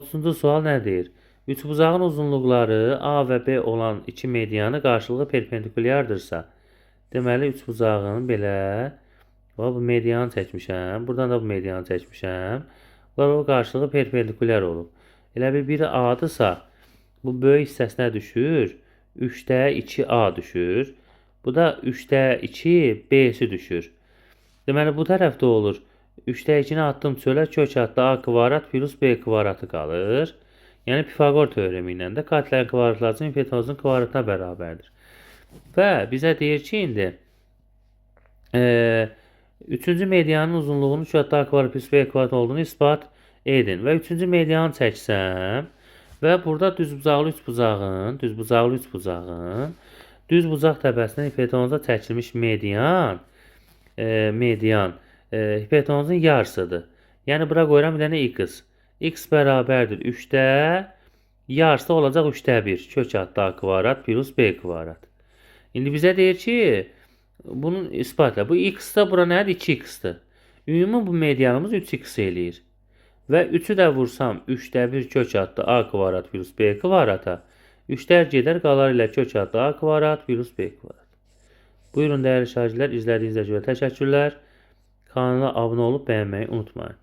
30-cu sual nə deyir? Üçbucağın uzunluqları A və B olan iki medianı qarşılığı perpendikulyardırsa, deməli üçbucağın belə bu medianı çəkmişəm. Buradan da bu medianı çəkmişəm. Bunlar o qarşılığı perpendikulyar olub. Elə bir biri A-dırsa, bu böyük hissəsinə düşür. 3-də 2A düşür. Bu da 3-də 2 B-si düşür. Deməli bu tərəfdə olur. 3-də 2-ni atdım çölə, kök atdı A kvadrat plus B kvadratı qalır. Yəni Pifaqor teoremi ilə də katillərin kvadratları hipotenuzun kvadratına bərabərdir. Və bizə deyir ki, indi 3-cü medianın uzunluğunun 3 A kvadrat plus B kvadrat olduğunu isbat edin. Və 3-cü medianı çəksəm və burada düzbucaqlı üçbucağın düz bucaq təpəsindən hipotenuza çəkilmiş median hipotenuzun yarısıdır. Yəni bura qoyuram bir dənə x. X bərabərdir 3-də yarısı olacaq 3-də 1. Kök atdı A kvadrat plus B kvadrat. İndi bizə deyir ki, bunun isbatla bu x-də bura nədir? 2x-dir. Ümumi bu medianımız 3x eləyir. Və 3-ü də vursam 3-də 1 kök atdı A kvadrat plus B kvadrata. 3-lər gedər, qalar ilə kök atdı A kvadrat plus B kvadrat. Buyurun dəyərli şagirdlər, izlədiyinizə görə təşəkkürlər. Kanala abunə olub bəyənməyi unutmayın.